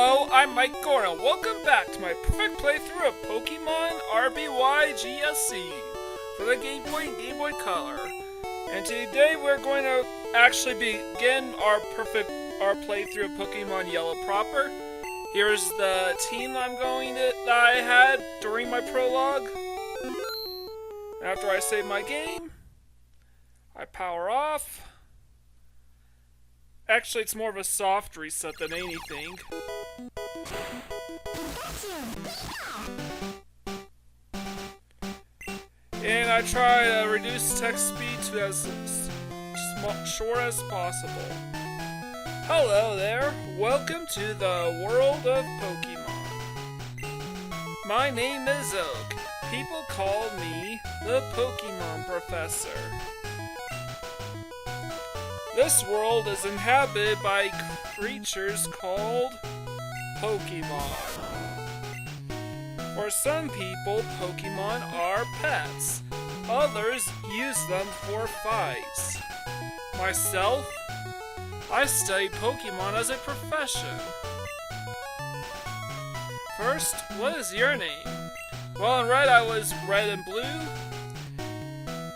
Hello, I'm Mike Gordon. Welcome back to my perfect playthrough of Pokemon RBY-GSC for the Game Boy and Game Boy Color. And today we're going to actually begin our playthrough of Pokemon Yellow proper. Here's the team that I had during my prologue. After I save my game, I power off. Actually, it's more of a soft reset than anything. And I try to reduce text speed to as short as possible. Hello there, welcome to the world of Pokemon. My name is Oak. People call me the Pokemon Professor. This world is inhabited by creatures called Pokemon. For some people, Pokemon are pets. Others use them for fights. Myself, I study Pokemon as a profession. First, what is your name? Well, in red I was Red and Blue.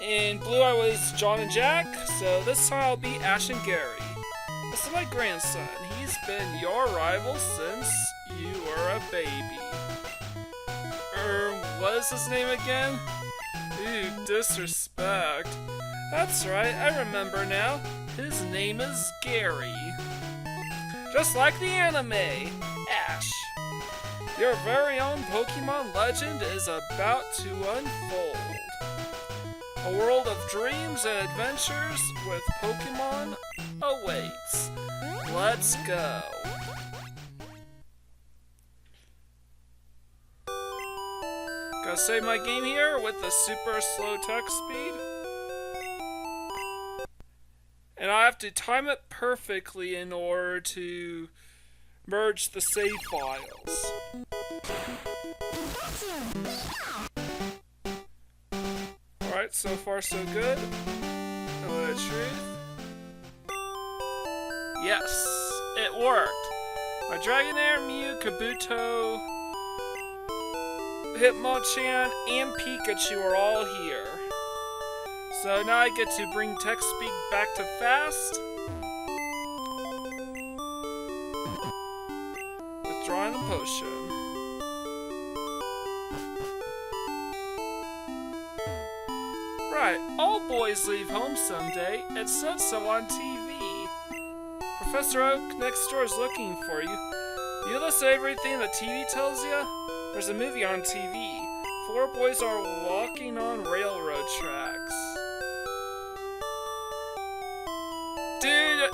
In blue I was John and Jack, so this time I'll be Ash and Gary. This is my grandson. He's been your rival since you were a baby. What is his name again? Ooh, disrespect. That's right, I remember now. His name is Gary. Just like the anime, Ash. Your very own Pokemon legend is about to unfold. A world of dreams and adventures with Pokemon awaits. Let's go. Gotta save my game here with the super slow text speed. And I have to time it perfectly in order to merge the save files. Alright, so far so good. Hello, truth. Yes, it worked. My Dragonair, Mew, Kabuto, Hitmonchan, and Pikachu are all here. So now I get to bring text speed back to fast. Withdrawing the potion. Right, all boys leave home someday. It said so on TV. Professor Oak next door is looking for you. You listen to everything the TV tells you? There's a movie on TV. 4 boys are walking on railroad tracks. Dude,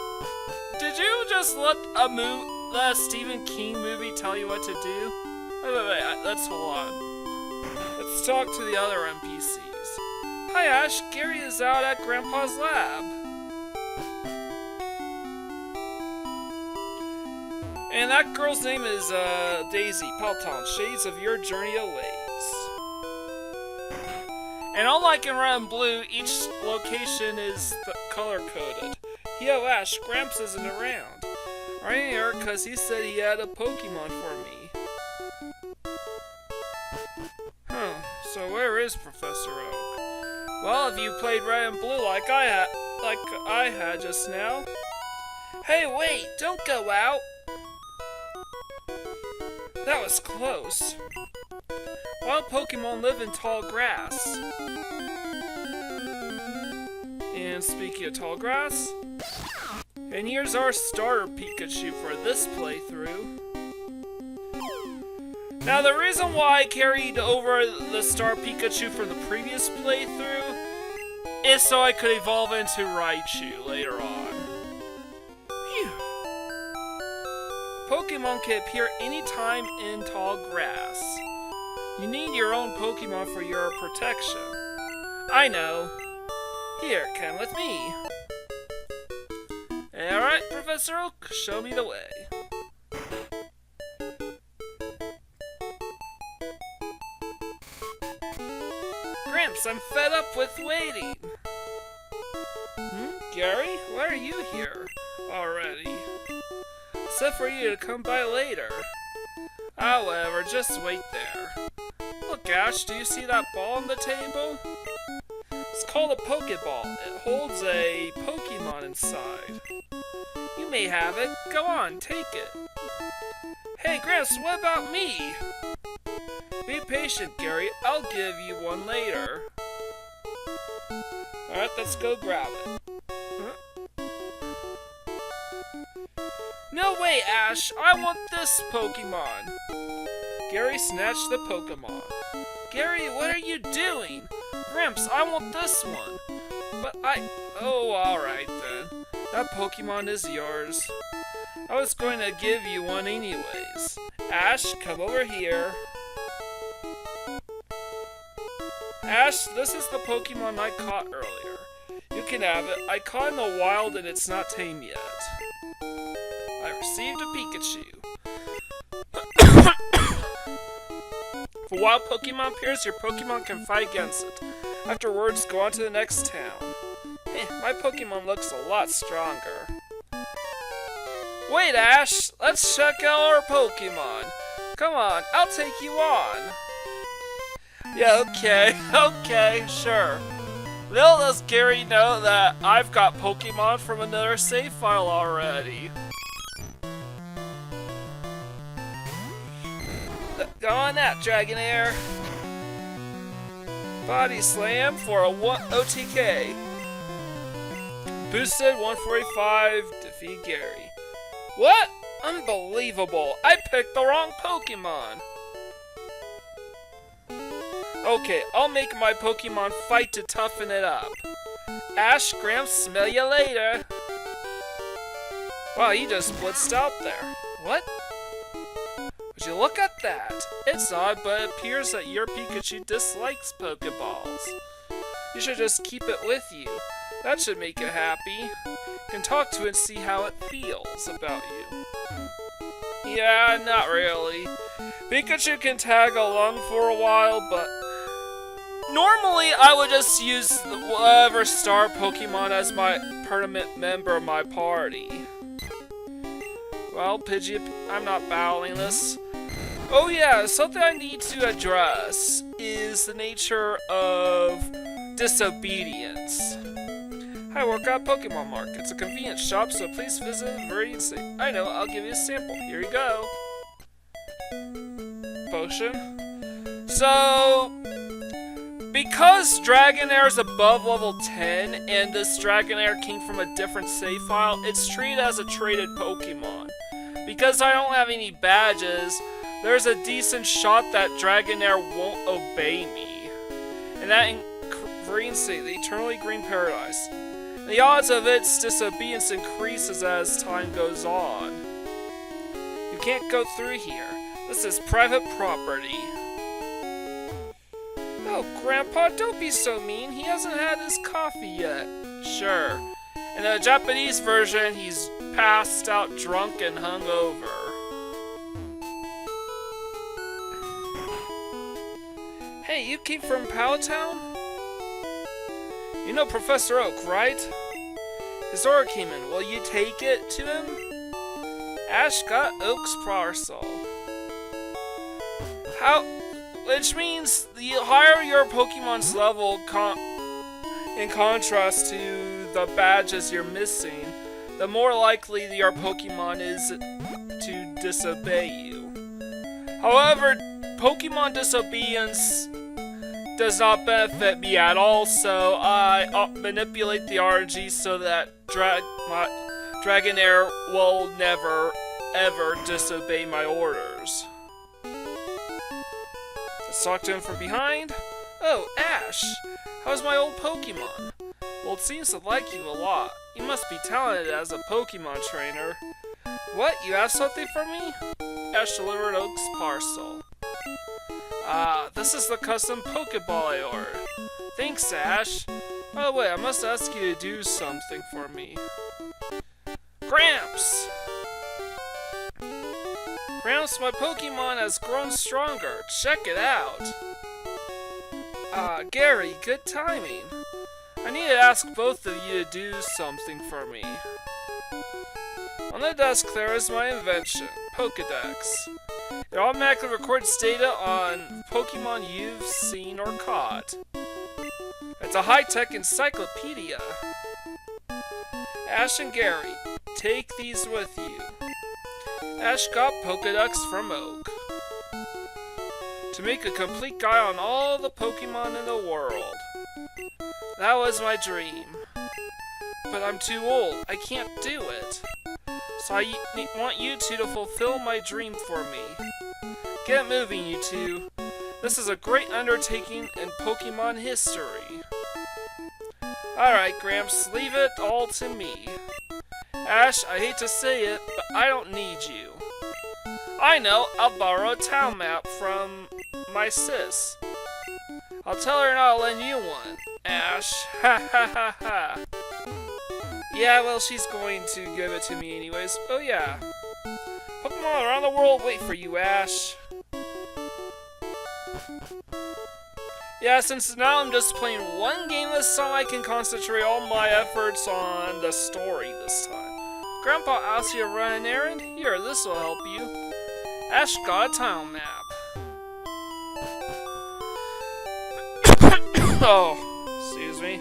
did you just let a Stephen King movie tell you what to do? Wait, let's hold on. Let's talk to the other NPCs. Hi Ash, Gary is out at Grandpa's lab. And that girl's name is Daisy Pelton. Shades of your journey awaits. And unlike in red and blue, each location is color-coded. Yo Ash, Gramps isn't around. I'm here because he said he had a Pokemon for me. Huh, so where is Professor Oak? Well, if you played red and blue like I had just now. Hey, wait! Don't go out! That was close. Wild Pokemon live in tall grass. And speaking of tall grass, and here's our starter Pikachu for this playthrough. Now, the reason why I carried over the Star Pikachu from the previous playthrough is so I could evolve into Raichu later on. Phew. Pokemon can appear anytime in tall grass. You need your own Pokemon for your protection. I know. Here, come with me. Alright, Professor Oak, show me the way. Gramps, I'm fed up with waiting. Gary, why are you here already? said for you to come by later. However, just wait there. Look, Ash, do you see that ball on the table? It's called a Pokeball. It holds a Pokemon inside. You may have it. Go on, take it. Hey, Gramps, what about me? Be patient, Gary. I'll give you one later. Alright, let's go grab it. No way, Ash! I want this Pokemon! Gary snatched the Pokemon. Gary, what are you doing? Gramps, I want this one. But oh, alright then. That Pokemon is yours. I was going to give you one anyways. Ash, come over here. Ash, this is the Pokemon I caught earlier. You can have it. I caught in the wild and it's not tame yet. I received a Pikachu. If a wild Pokemon appears, your Pokemon can fight against it. Afterwards, go on to the next town. My Pokemon looks a lot stronger. Wait, Ash! Let's check out our Pokemon! Come on, I'll take you on! Yeah, okay, sure. Little does Gary know that I've got Pokemon from another save file already. Go on that, Dragonair! Body Slam for a OTK. Boosted 145, defeat Gary. What? Unbelievable! I picked the wrong Pokemon! Okay, I'll make my Pokemon fight to toughen it up. Ash, Gramps, smell you later! Wow, he just blitzed out there. What? Would you look at that? It's odd, but it appears that your Pikachu dislikes Pokeballs. You should just keep it with you. That should make it happy. You can talk to it and see how it feels about you. Yeah, not really. Pikachu can tag along for a while, but normally I would just use whatever star Pokemon as my permanent member of my party. Well, Pidgey, I'm not battling this. Oh yeah, something I need to address is the nature of disobedience. I work at Pokemon Mart. It's a convenience shop, so please visit it very easily. I know, I'll give you a sample. Here you go. Potion. So, because Dragonair is above level 10, and this Dragonair came from a different save file, it's treated as a traded Pokemon. Because I don't have any badges, there's a decent shot that Dragonair won't obey me. And that in Green State, the Eternally Green Paradise. The odds of its disobedience increases as time goes on. You can't go through here. This is private property. Oh, Grandpa, don't be so mean. He hasn't had his coffee yet. Sure. In the Japanese version, he's passed out drunk and hungover. Hey, you came from Powtown? You know Professor Oak, right? His order came in. Will you take it to him? Ash got Oak's parcel. Which means the higher your Pokemon's level, in contrast to the badges you're missing, the more likely your Pokemon is to disobey you. However, Pokemon disobedience does not benefit me at all, so I manipulate the RNG so that Dragonair will never, ever disobey my orders. Let's talk to him from behind. Oh, Ash! How's my old Pokemon? Well, it seems to like you a lot. You must be talented as a Pokemon trainer. What? You have something for me? Ash delivered Oak's parcel. Ah, this is the custom Pokeball I ordered. Thanks, Ash. By the way, I must ask you to do something for me. Gramps! Gramps, my Pokemon has grown stronger. Check it out. Ah, Gary, good timing. I need to ask both of you to do something for me. On the desk there is my invention, Pokedex. It automatically records data on Pokemon you've seen or caught. It's a high-tech encyclopedia. Ash and Gary, take these with you. Ash got Pokedex from Oak to make a complete guide on all the Pokemon in the world. That was my dream. But I'm too old. I can't do it. So I want you two to fulfill my dream for me. Get moving, you two. This is a great undertaking in Pokemon history. Alright, Gramps, leave it all to me. Ash, I hate to say it, but I don't need you. I know, I'll borrow a town map from my sis. I'll tell her not to lend you one, Ash. Ha ha ha ha. Yeah, well, she's going to give it to me anyways. Oh yeah. Pokemon around the world wait for you, Ash. Yeah, since now I'm just playing one game this time, I can concentrate all my efforts on the story this time. Grandpa asked you to run an errand? Here, this will help you. Ash got a town map. Oh, excuse me.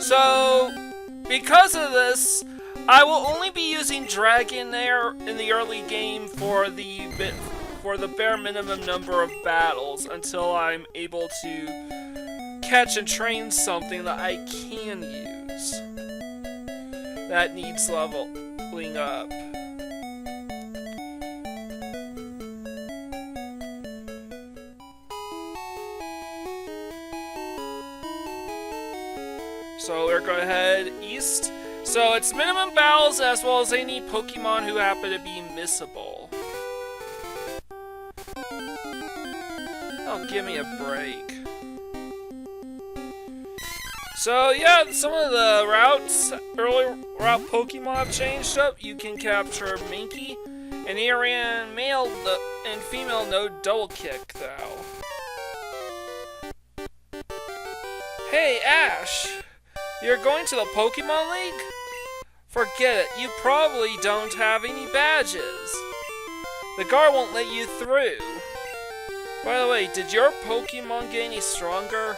So, because of this, I will only be using Dragonair in the early game for the bare minimum number of battles until I'm able to catch and train something that I can use that needs leveling up. So we're going to head east. So it's minimum battles as well as any Pokemon who happen to be missable. Oh, give me a break. So yeah, some of the routes, early route Pokemon have changed up. You can capture Minky, and Arian male and female no double kick though. Hey Ash! You're going to the Pokemon League? Forget it, you probably don't have any badges. The guard won't let you through. By the way, did your Pokemon get any stronger?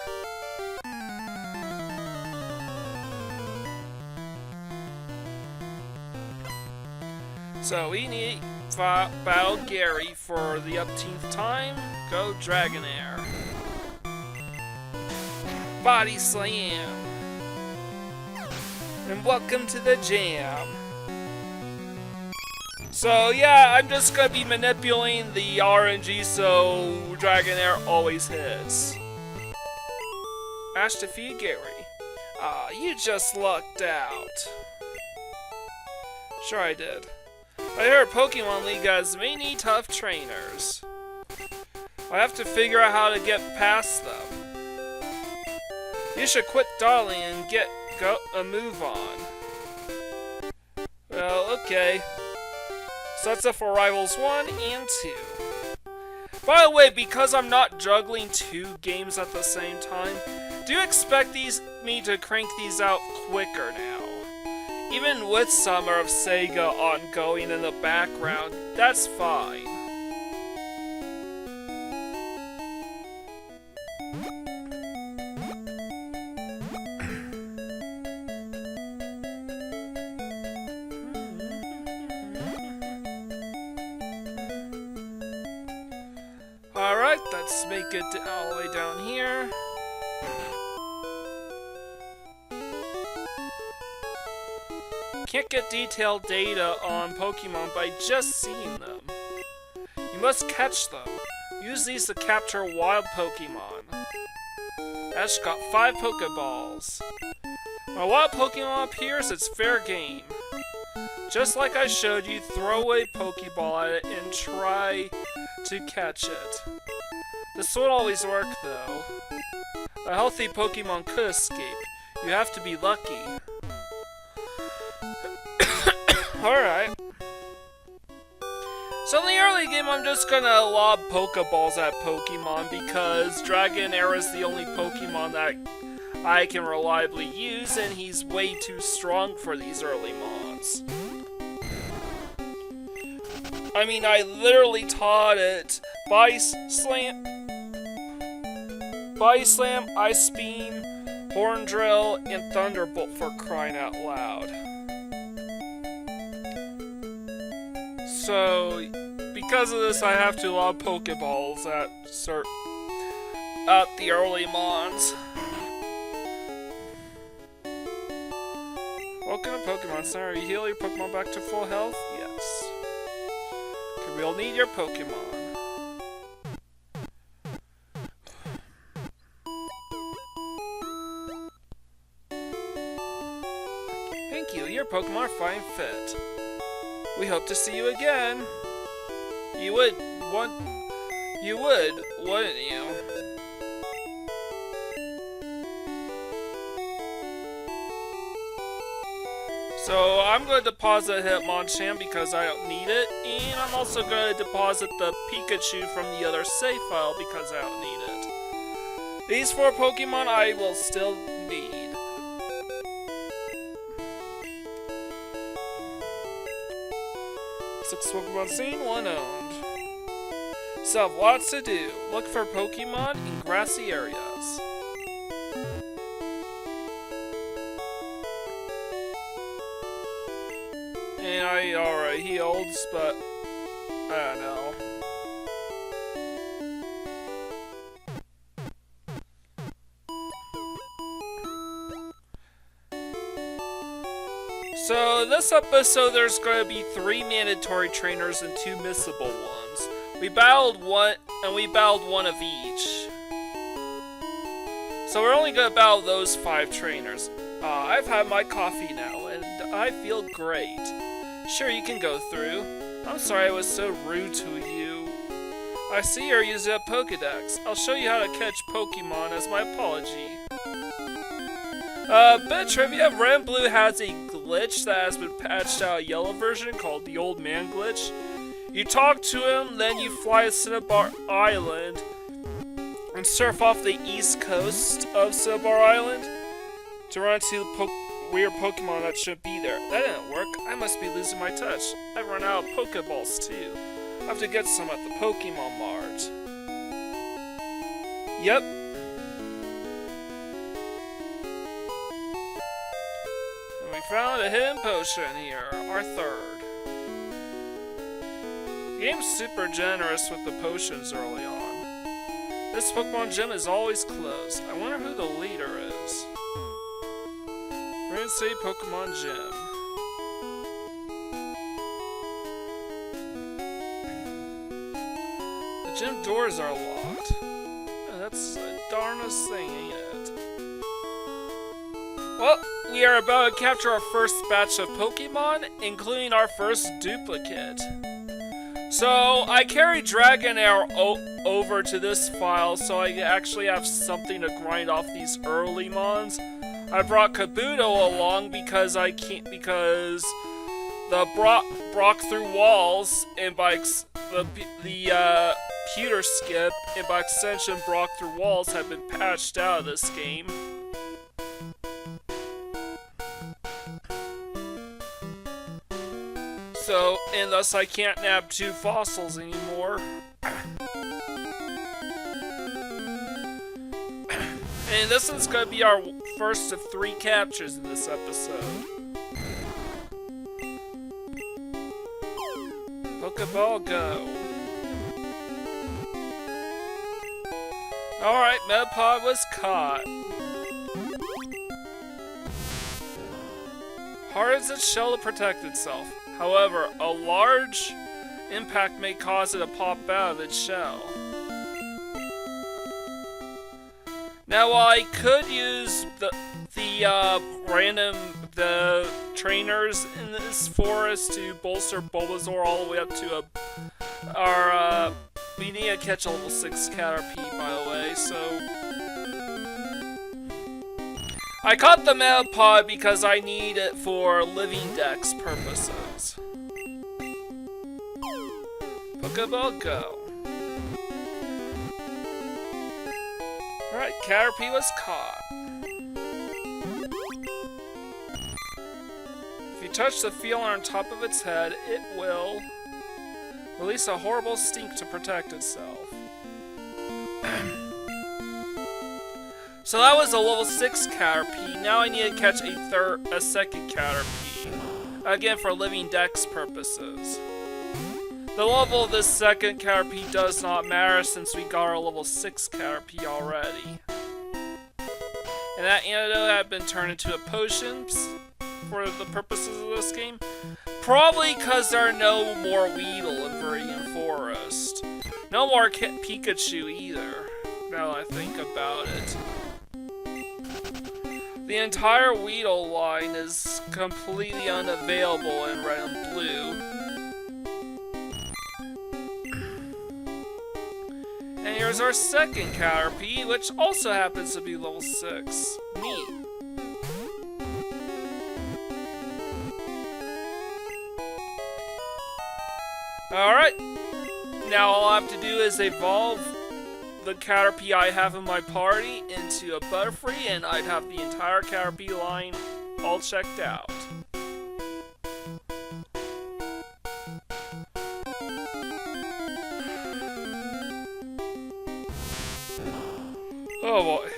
So we need to battle Gary for the upteenth time. Go Dragonair. Body Slam. And welcome to the jam. So yeah, I'm just gonna be manipulating the RNG so Dragonair always hits. Ash defeated Gary. Ah, you just lucked out. Sure I did. I heard Pokemon League has many tough trainers. I have to figure out how to get past them. You should quit dawdling and get a move on. Well, okay. So that's it for Rivals 1 and 2. By the way, because I'm not juggling 2 games at the same time, do expect me to crank these out quicker now. Even with Summer of Sega ongoing in the background, that's fine. Alright, let's make it all the way down here. Can't get detailed data on Pokemon by just seeing them. You must catch them. Use these to capture wild Pokemon. Ash got 5 Pokeballs. When a wild Pokemon appears, it's fair game. Just like I showed you, throw away Pokeball at it and try to catch it. This won't always work though. A healthy Pokemon could escape. You have to be lucky. Alright. So in the early game, I'm just gonna lob Pokeballs at Pokemon because Dragonair is the only Pokemon that I can reliably use, and he's way too strong for these early mons. I mean, I literally taught it Body Slam, Ice Beam, Horn Drill, and Thunderbolt, for crying out loud. So, because of this, I have to lob Pokeballs at the early mons. Welcome to Pokemon Center. You heal your Pokemon back to full health? Yes. Okay, we'll need your Pokemon. Thank you. Your Pokemon are fine fit. We hope to see you again. You would, wouldn't you? So I'm going to deposit Hitmonchan because I don't need it, and I'm also going to deposit the Pikachu from the other save file because I don't need it. These 4 Pokemon I will still need. Six Pokemon seen, 1 owned. So, lots to do. Look for Pokemon in grassy areas. And I already healed, but I don't know. So this episode there's going to be 3 mandatory trainers and 2 missable ones. We battled one of each. So we're only going to battle those 5 trainers. I've had my coffee now and I feel great. Sure, you can go through. I'm sorry I was so rude to you. I see you're using a Pokedex. I'll show you how to catch Pokemon as my apology. Bit of trivia, Red and Blue has a glitch that has been patched out a yellow version called the Old Man Glitch. You talk to him, then you fly to Cinnabar Island and surf off the east coast of Cinnabar Island to run into weird Pokemon that shouldn't be there. That didn't work. I must be losing my touch. I've run out of Pokeballs too. I have to get some at the Pokemon Mart. Yep. And we found a hidden potion here, our 3rd. The game's super generous with the potions early on. This Pokemon gym is always closed. I wonder who the leader is. Grand City Pokemon Gym. The gym doors are locked. That's the darnest thing, ain't it? Well, we are about to capture our first batch of Pokemon, including our first duplicate. So, I carried Dragonair over to this file so I actually have something to grind off these early mons. I brought Kabuto along because the Brock through walls, and by the Pewter skip, and by extension Brock through walls have been patched out of this game. So, and thus I can't nab 2 fossils anymore. And this is going to be our first of 3 captures in this episode. Pokeball, go. Alright, Metapod was caught. Hard as its shell to protect itself. However, a large impact may cause it to pop out of its shell. Now, while I could use the trainers in this forest to bolster Bulbasaur all the way up to we need to catch a level 6 Caterpie, by the way, so I caught the Metapod because I need it for Living Dex purposes. Pokeball, go. Alright, Caterpie was caught. touch the feeler on top of its head, it will release a horrible stink to protect itself. So that was a level 6 Caterpie. Now I need to catch a second Caterpie. Again, for living dex purposes. The level of this second Caterpie does not matter since we got our level 6 Caterpie already. And that antidote had been turned into a potion for the purposes of this game. Probably because there are no more Weedle in Viridian Forest. No more Pikachu either, now that I think about it. The entire Weedle line is completely unavailable in Red and Blue. And here's our second Caterpie, which also happens to be level 6. Neat. Alright, now all I have to do is evolve the Caterpie I have in my party into a Butterfree, and I'd have the entire Caterpie line all checked out. Oh boy.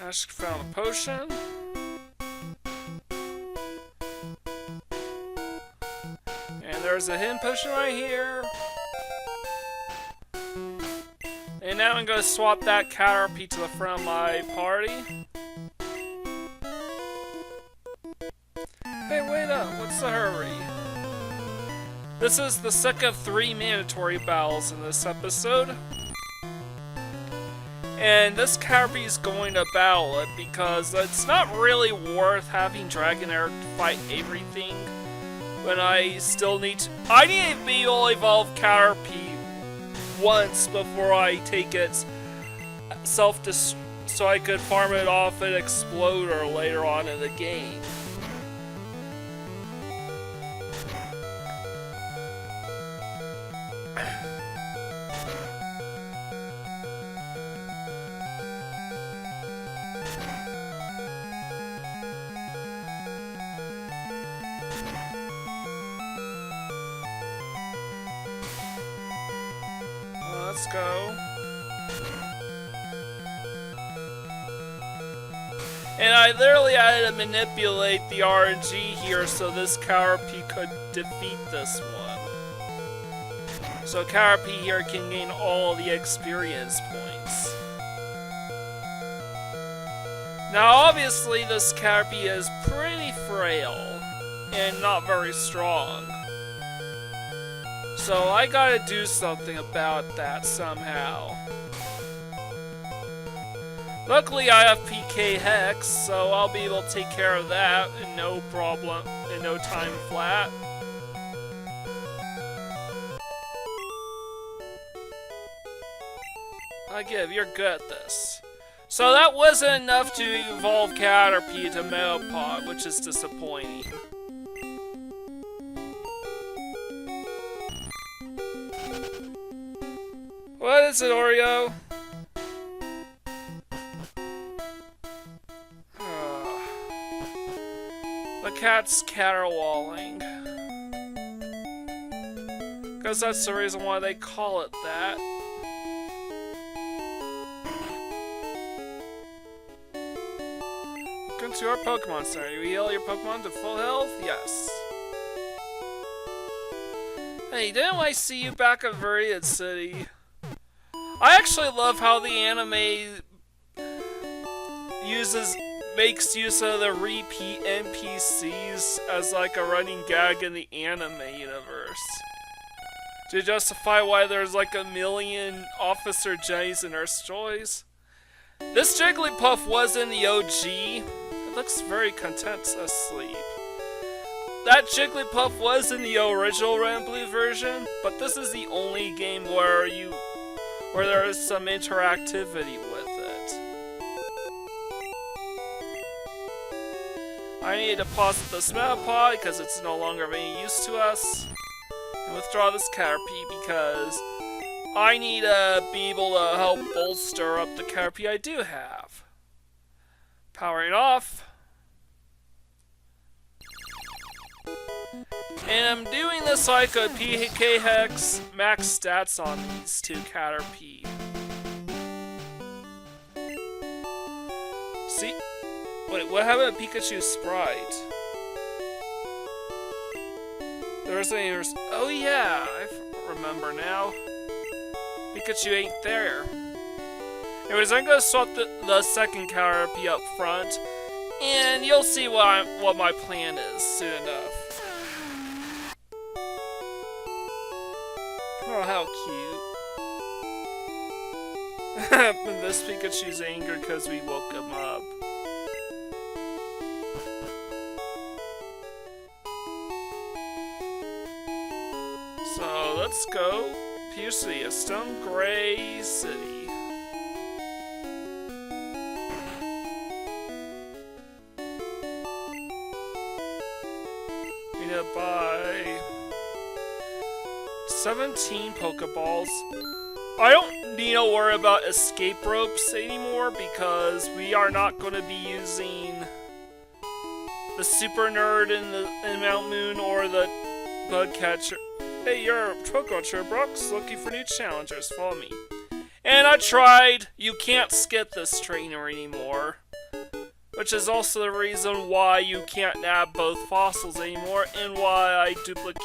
Ash found a potion. And there's a hidden potion right here. And now I'm gonna swap that Caterpie to the front of my party. Hey, wait up, what's the hurry? This is the second of 3 mandatory battles in this episode. And this Caterpie is going to battle it because it's not really worth having Dragonair fight everything when I still need to. I need to be able to evolve Caterpie once before I take its self-destruct so I could farm it off an Exploder later on in the game. Let's go. And I literally had to manipulate the RNG here so this Caterpie could defeat this one. So Caterpie here can gain all the experience points. Now obviously this Caterpie is pretty frail and not very strong. So I gotta do something about that somehow. Luckily I have PK Hex, so I'll be able to take care of that in no problem, in no time flat. I give, you're good at this. So that wasn't enough to evolve Caterpie to Metapod, which is disappointing. What is it, Oreo? The cat's caterwauling. Because that's the reason why they call it that. Welcome to our Pokemon Center. You heal your Pokemon to full health? Yes. Hey, didn't I see you back at Viridian City? I actually love how the anime makes use of the repeat NPCs as like a running gag in the anime universe. To justify why there's like a million Officer Jennies and Nurse Joys. This Jigglypuff was in the OG. It looks very content asleep. That Jigglypuff was in the original Red and Blue version, but this is the only game where there is some interactivity with it. I need to deposit this Metapod because it's no longer of any use to us. And withdraw this Caterpie because I need to be able to help bolster up the Caterpie I do have. Powering off. And I'm doing this like a PK Hex max stats on these two Caterpie. See? Wait, what happened to Pikachu's sprite? Oh yeah, I remember now. Pikachu ain't there. Anyways, I'm gonna swap the second Caterpie up front, and you'll see what my plan is soon enough. Oh, how cute. And this Pikachu's angry because we woke him up. So let's go pierce the Stone Gray City. We need to buy 17 Pokeballs. I don't need to worry about escape ropes anymore because we are not going to be using the Super Nerd in Mount Moon or the Bug Catcher. Hey, you're a Pokemon Brock's looking for new challengers. Follow me. And I tried. You can't skip this trainer anymore. Which is also the reason why you can't nab both fossils anymore and why I duplicate.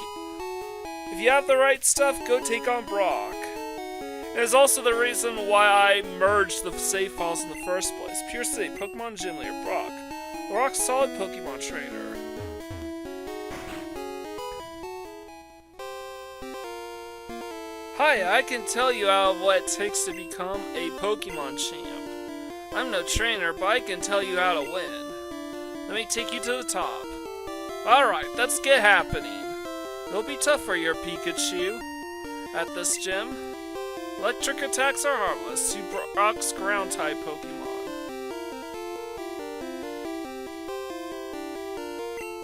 If you have the right stuff, go take on Brock. It is also the reason why I merged the save files in the first place. Pure City, Pokemon Gym Leader, Brock. A rock solid Pokemon trainer. Hi, I can tell you what it takes to become a Pokemon champ. I'm no trainer, but I can tell you how to win. Let me take you to the top. Alright, let's get happening. It'll be tough for your Pikachu at this gym. Electric attacks are harmless to Brock's ground-type Pokemon.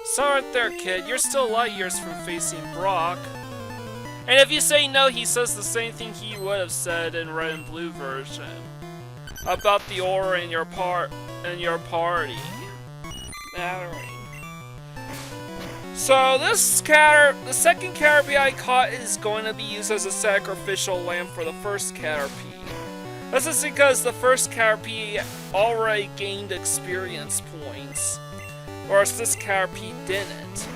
Sorry right there, kid. You're still light years from facing Brock. And if you say no, he says the same thing he would have said in Red and Blue version about the aura in your party mattering. So the second Caterpie I caught is going to be used as a sacrificial lamb for the first Caterpie. This is because the first Caterpie already gained experience points, whereas this Caterpie didn't.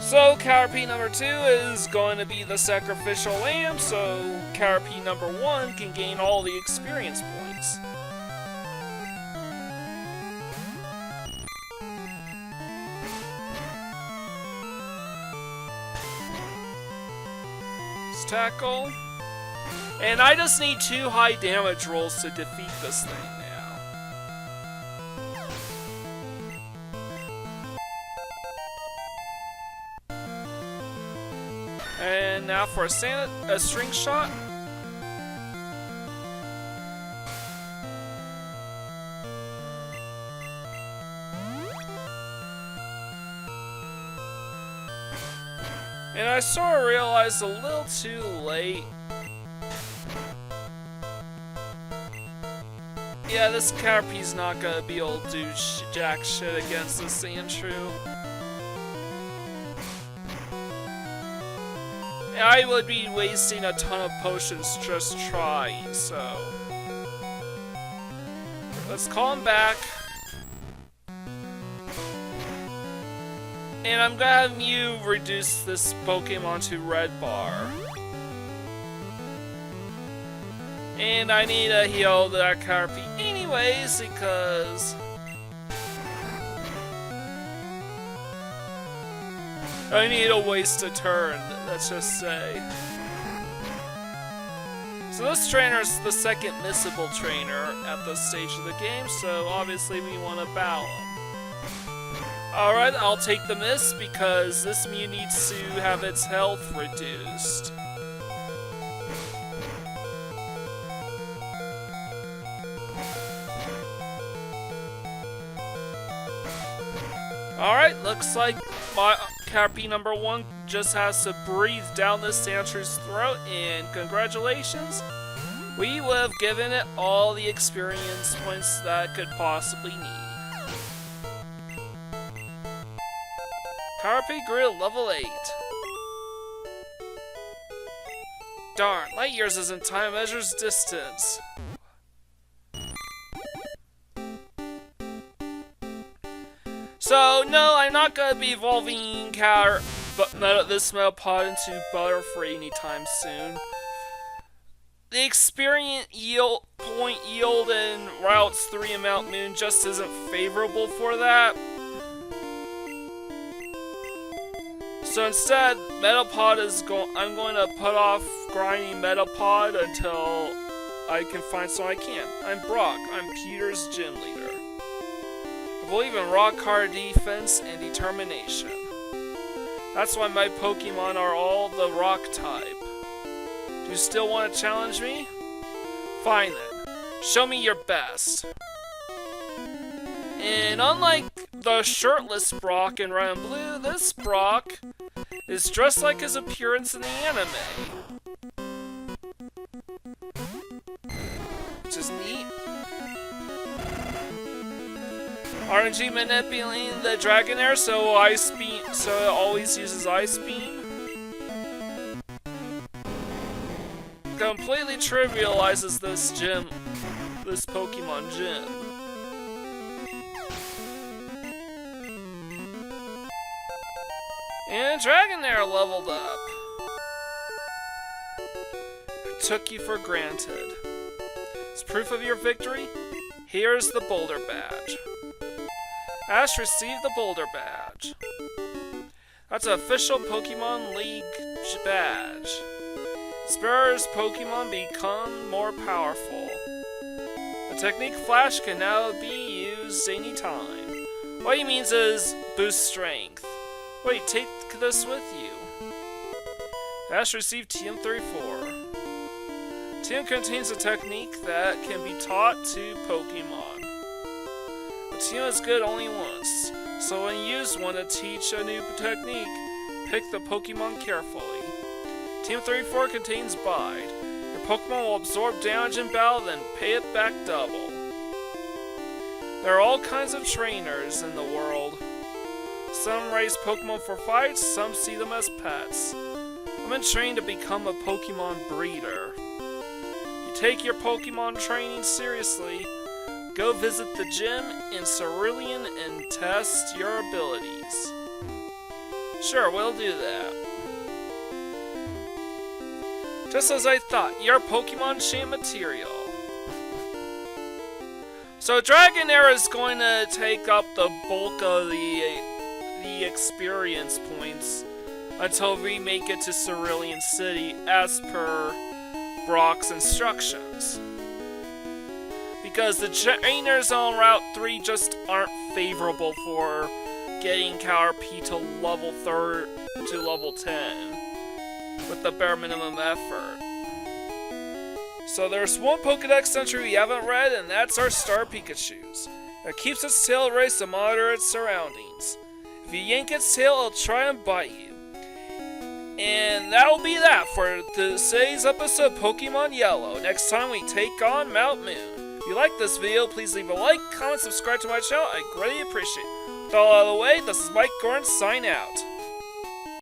So Caterpie number 2 is going to be the sacrificial lamb, so Caterpie number 1 can gain all the experience points. Let's tackle. And I just need 2 high damage rolls to defeat this thing now. And now for a string shot. And I sort of realized a little too late. Yeah, this Caterpie's not gonna be able to do jack shit against this Sandshrew. I would be wasting a ton of potions just trying, so let's call him back. And I'm gonna have Mew reduce this Pokemon to Red Bar. And I need to heal that Caterpie anyways, because I need to waste a turn, let's just say. So this trainer is the second missable trainer at this stage of the game, so obviously we want to battle him. Alright, I'll take the miss because this Mew needs to have its health reduced. Alright, looks like my Caterpie number 1 just has to breathe down this Sandshrews' throat, and congratulations, we would have given it all the experience points that it could possibly need. Caterpie grew to level 8. Darn, light years isn't time, measures distance. So, no, I'm not going to be evolving this Metapod into Butterfree anytime soon. The experience point yield in Routes 3 and Mount Moon just isn't favorable for that. So instead, Metapod I'm going to put off grinding Metapod until I can find someone I can. I'm Brock. I'm Peter's gym leader. I believe in rock hard defense and determination. That's why my Pokemon are all the rock type. Do you still want to challenge me? Fine then. Show me your best. And unlike the shirtless Brock in Red and Blue, this Brock is dressed like his appearance in the anime. Which is neat. RNG manipulating the Dragonair so it always uses Ice Beam. Completely trivializes this Pokemon gym. And Dragonair leveled up. I took you for granted. As proof of your victory, here's the Boulder Badge. Ash received the Boulder Badge. That's an official Pokemon League badge. Sparrow's Pokemon become more powerful. The technique Flash can now be used anytime. What he means is boost strength. Wait, take this with you. Ash received TM34. TM contains a technique that can be taught to Pokemon. But TM is good only once, so when you use one to teach a new technique, pick the Pokemon carefully. TM34 contains Bide. Your Pokemon will absorb damage in battle, then pay it back double. There are all kinds of trainers in the world. Some raise Pokemon for fights, some see them as pets. I've been trained to become a Pokemon breeder. If you take your Pokemon training seriously, go visit the gym in Cerulean and test your abilities. Sure, we'll do that. Just as I thought, you're Pokemon Champ material. So Dragonair is going to take up the bulk of the experience points until we make it to Cerulean City as per Brock's instructions. Because the trainers on Route 3 just aren't favorable for getting Caterpie to level 10 with the bare minimum effort. So there's one Pokedex entry we haven't read, and that's our Star Pikachu's. It keeps its tail raised to monitor its surroundings. If you yank its tail, it'll try and bite you. And that'll be that for today's episode of Pokemon Yellow. Next time we take on Mount Moon. If you like this video, please leave a like, comment, subscribe to my channel. I greatly appreciate it. With all out of the way, this is Mike Gordon, sign out.